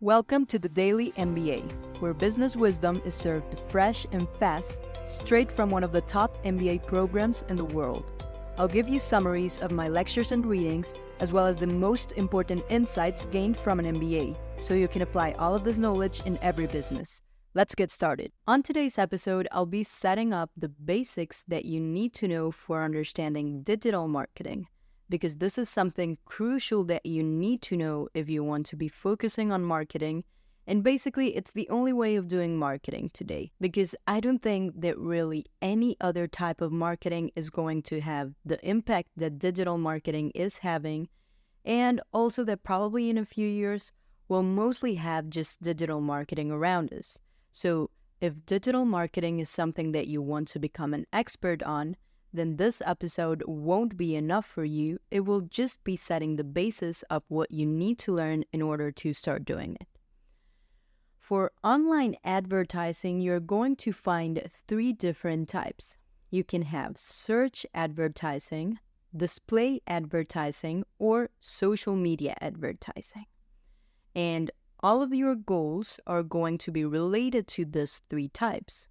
Welcome to the Daily MBA, where business wisdom is served fresh and fast, straight from one of the top MBA programs in the world. I'll give you summaries of my lectures and readings, as well as the most important insights gained from an MBA, so you can apply all of this knowledge in every business. Let's get started. On today's episode, I'll be setting up the basics that you need to know for understanding digital marketing, because this is something crucial that you need to know if you want to be focusing on marketing. And basically, it's the only way of doing marketing today, because I don't think that really any other type of marketing is going to have the impact that digital marketing is having, and also that probably in a few years, we'll mostly have just digital marketing around us. So if digital marketing is something that you want to become an expert on, then this episode won't be enough for you. It will just be setting the basis of what you need to learn in order to start doing it. For online advertising, you're going to find three different types. You can have search advertising, display advertising, or social media advertising. And all of your goals are going to be related to these three types.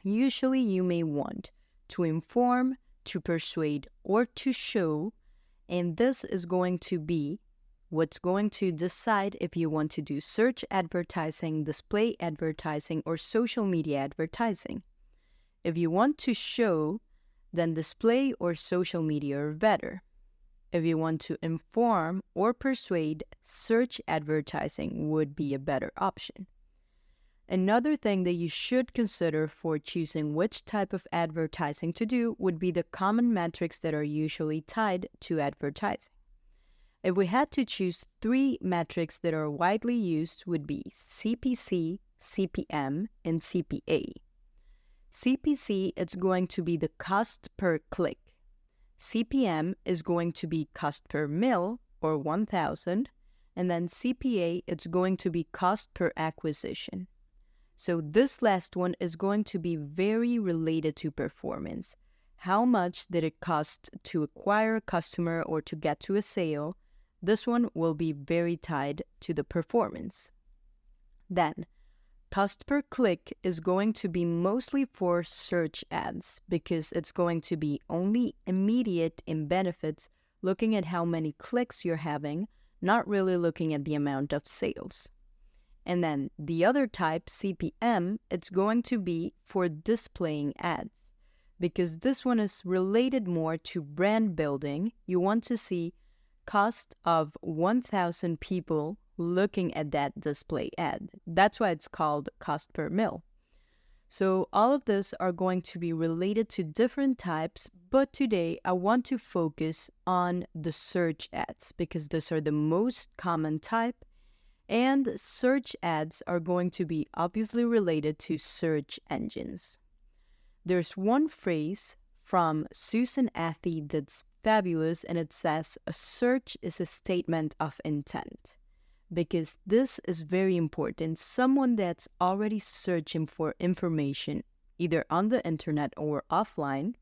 Usually you may want to inform, to persuade, or to show, and this is going to be what's going to decide if you want to do search advertising, display advertising, or social media advertising. If you want to show, then display or social media are better. If you want to inform or persuade, search advertising would be a better option. Another thing that you should consider for choosing which type of advertising to do would be the common metrics that are usually tied to advertising. If we had to choose three metrics that are widely used would be CPC, CPM, and CPA. CPC is going to be the cost per click. CPM is going to be cost per mil, or 1,000, and then CPA is going to be cost per acquisition. So this last one is going to be very related to performance. How much did it cost to acquire a customer or to get to a sale? This one will be very tied to the performance. Then, cost per click is going to be mostly for search ads because it's going to be only immediate in benefits, looking at how many clicks you're having, not really looking at the amount of sales. And then the other type, CPM, it's going to be for displaying ads because this one is related more to brand building. You want to see cost of 1,000 people looking at that display ad. That's why it's called cost per mil. So all of this are going to be related to different types, but today I want to focus on the search ads because these are the most common type. And search ads are going to be obviously related to search engines. There's one phrase from Susan Athey that's fabulous, and it says, "A search is a statement of intent." Because this is very important. Someone that's already searching for information, either on the internet or offline,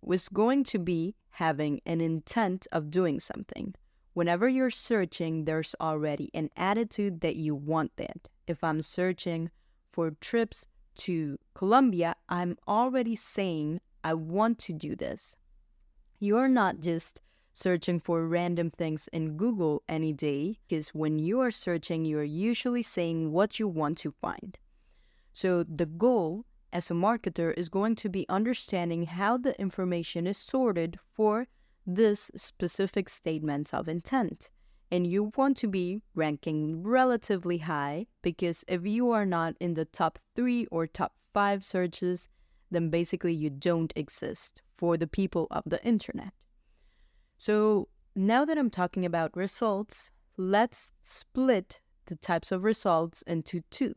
was going to be having an intent of doing something. Whenever you're searching, there's already an attitude that you want that. If I'm searching for trips to Colombia, I'm already saying I want to do this. You're not just searching for random things in Google any day, because when you are searching, you're usually saying what you want to find. So the goal as a marketer is going to be understanding how the information is sorted for this specific statements of intent. And you want to be ranking relatively high because if you are not in the top 3 or top 5 searches, then basically you don't exist for the people of the internet. So now that I'm talking about results, let's split the types of results into two.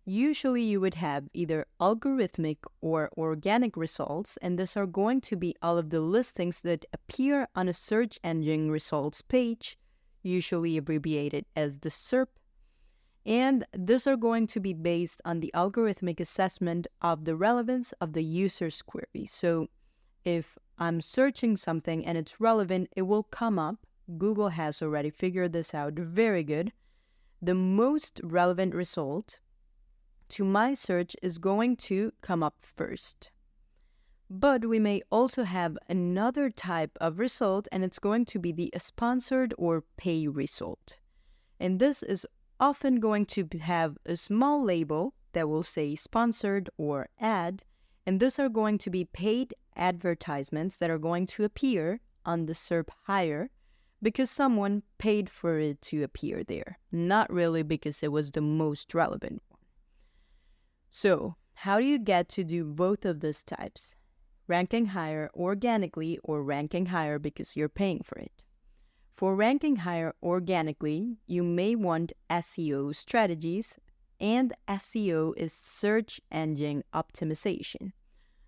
Usually you would have either algorithmic or organic results, and these are going to be all of the listings that appear on a search engine results page, usually abbreviated as the SERP, and these are going to be based on the algorithmic assessment of the relevance of the user's query. So if I'm searching something and it's relevant, it will come up. Google has already figured this out very good. the most relevant result to my search is going to come up first. But we may also have another type of result, and it's going to be the sponsored or pay result. And this is often going to have a small label that will say sponsored or ad, and these are going to be paid advertisements that are going to appear on the SERP higher because someone paid for it to appear there, not really because it was the most relevant one. So, how do you get to do both of these types? Ranking higher organically or ranking higher because you're paying for it. For ranking higher organically, you may want SEO strategies, and SEO is search engine optimization.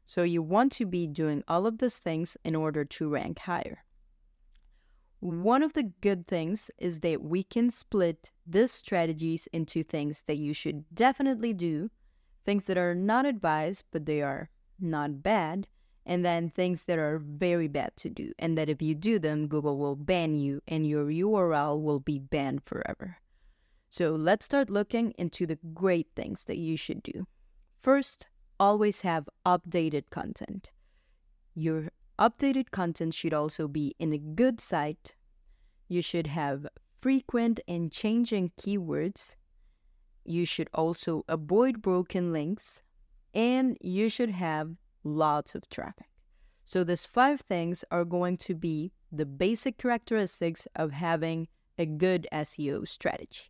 So you want to be doing all of these things in order to rank higher. One of the good things is that we can split these strategies into things that you should definitely do, things that are not advised but they are not bad, and then things that are very bad to do, and that if you do them, Google will ban you and your URL will be banned forever. So let's start looking into the great things that you should do. First, always have updated content. Your updated content should also be in a good site. You should have frequent and changing keywords. You should also avoid broken links, and you should have lots of traffic. So these 5 things are going to be the basic characteristics of having a good SEO strategy.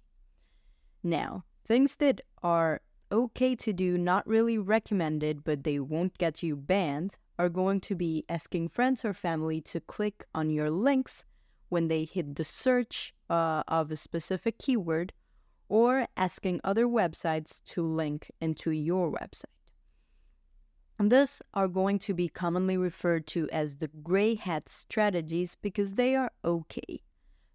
Now, things that are okay to do, not really recommended, but they won't get you banned, are going to be asking friends or family to click on your links when they hit the search of a specific keyword, or asking other websites to link into your website. And these are going to be commonly referred to as the gray hat strategies because they are okay.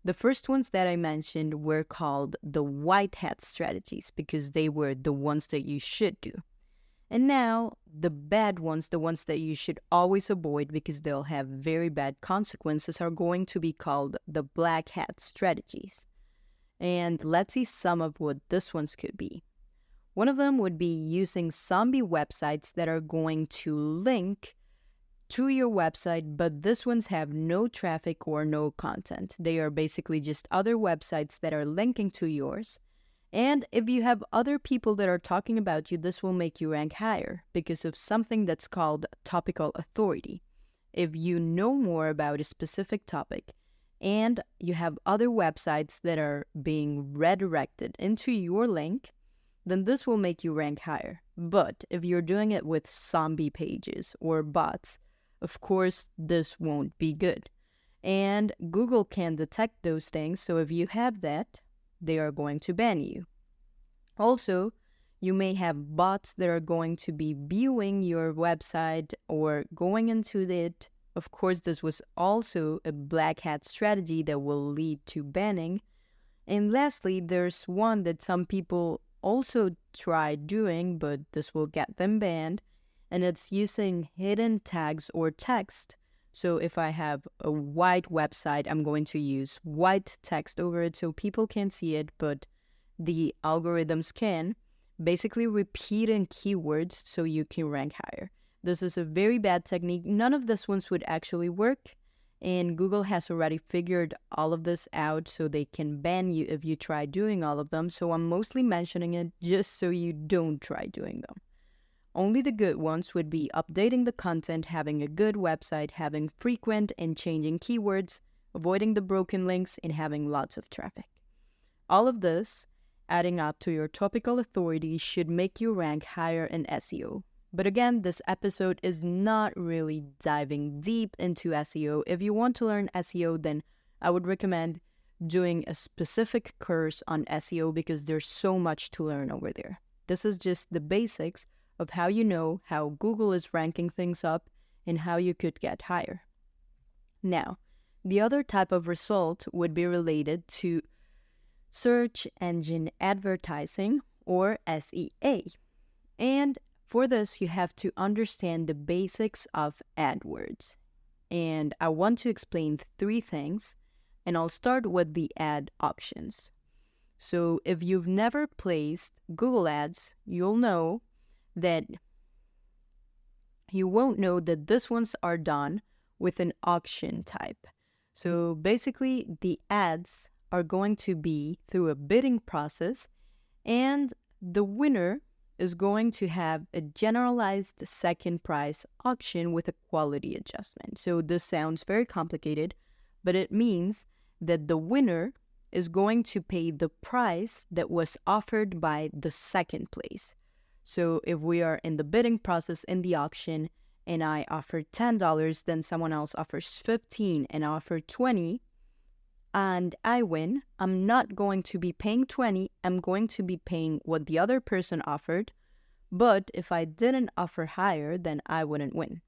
The first ones that I mentioned were called the white hat strategies because they were the ones that you should do. And now the bad ones, the ones that you should always avoid because they'll have very bad consequences, are going to be called the black hat strategies. And let's see some of what these ones could be. One of them would be using zombie websites that are going to link to your website, but these ones have no traffic or no content. They are basically just other websites that are linking to yours. And if you have other people that are talking about you, this will make you rank higher because of something that's called topical authority. If you know more about a specific topic and you have other websites that are being redirected into your link, then this will make you rank higher. But if you're doing it with zombie pages or bots, of course, this won't be good. And Google can detect those things, so if you have that, they are going to ban you. Also, you may have bots that are going to be viewing your website or going into it. Of course, this was also a black hat strategy that will lead to banning. And lastly, there's one that some people also try doing, but this will get them banned, and it's using hidden tags or text. So if I have a white website, I'm going to use white text over it so people can't see it, but the algorithms can, basically repeating keywords so you can rank higher. This is a very bad technique. None of these ones would actually work, and Google has already figured all of this out so they can ban you if you try doing all of them. So I'm mostly mentioning it just so you don't try doing them. Only the good ones would be updating the content, having a good website, having frequent and changing keywords, avoiding the broken links, and having lots of traffic. All of this, adding up to your topical authority, should make you rank higher in SEO. But again, this episode is not really diving deep into SEO. If you want to learn SEO, then I would recommend doing a specific course on SEO because there's so much to learn over there. This is just the basics of how you know how Google is ranking things up and how you could get higher. Now, the other type of result would be related to search engine advertising, or SEA. And for this, you have to understand the basics of AdWords. And I want to explain 3 things, and I'll start with the ad options. So if you've never placed Google Ads, you won't know that these ones are done with an auction type. So basically, the ads are going to be through a bidding process, and the winner is going to have a generalized second price auction with a quality adjustment. So this sounds very complicated, but it means that the winner is going to pay the price that was offered by the second place. So if we are in the bidding process in the auction and I offer $10, then someone else offers 15 and I offer 20 and I win, I'm not going to be paying 20, I'm going to be paying what the other person offered. But if I didn't offer higher, then I wouldn't win.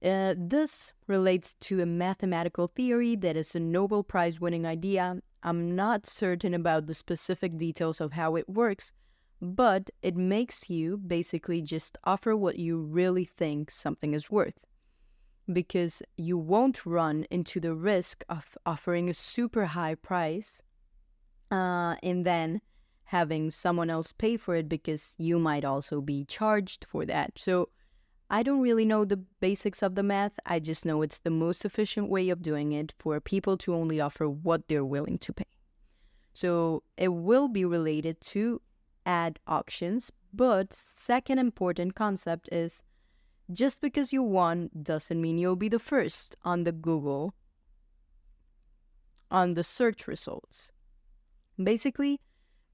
This relates to a mathematical theory that is a Nobel Prize winning idea. I'm not certain about the specific details of how it works, but it makes you basically just offer what you really think something is worth, because you won't run into the risk of offering a super high price and then having someone else pay for it because you might also be charged for that. So I don't really know the basics of the math. I just know it's the most efficient way of doing it for people to only offer what they're willing to pay. So it will be related to ad auctions, but second important concept is just because you won doesn't mean you'll be the first on the Google, on the search results. Basically,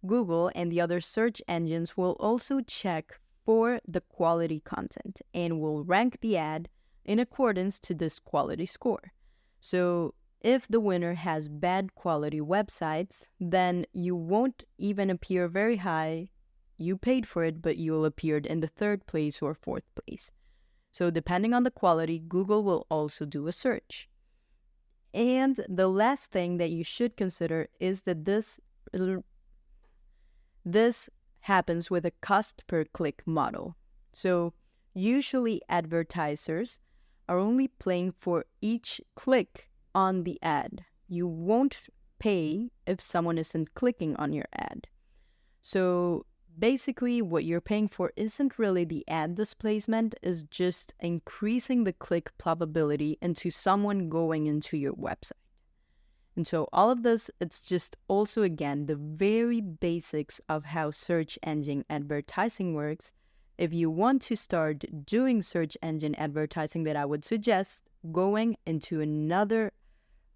Google and the other search engines will also check for the quality content and will rank the ad in accordance to this quality score. So if the winner has bad quality websites, then you won't even appear very high. You paid for it, but you'll appear in the third place or fourth place. So depending on the quality, Google will also do a search. And the last thing that you should consider is that this happens with a cost per click model. So usually advertisers are only paying for each click on the ad. You won't pay if someone isn't clicking on your ad. So basically what you're paying for isn't really the ad displacement, is just increasing the click probability into someone going into your website. And so all of this, it's just also, again, the very basics of how search engine advertising works. If you want to start doing search engine advertising, that I would suggest going into another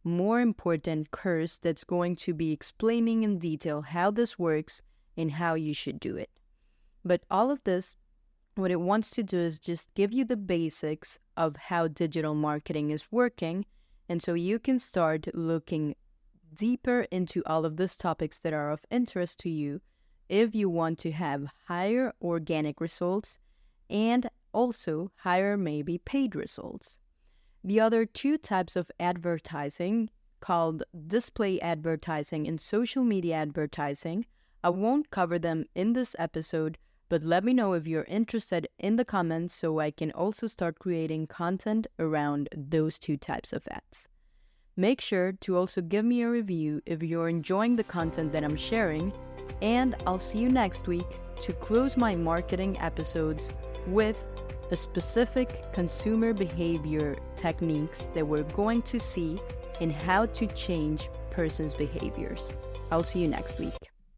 more important course that's going to be explaining in detail how this works and how you should do it. But all of this, what it wants to do is just give you the basics of how digital marketing is working. And so you can start looking deeper into all of these topics that are of interest to you if you want to have higher organic results and also higher maybe paid results. The other two types of advertising, called display advertising and social media advertising, I won't cover them in this episode, but let me know if you're interested in the comments so I can also start creating content around those two types of ads. Make sure to also give me a review if you're enjoying the content that I'm sharing, and I'll see you next week to close my marketing episodes with a specific consumer behavior techniques that we're going to see in how to change persons' behaviors. I'll see you next week.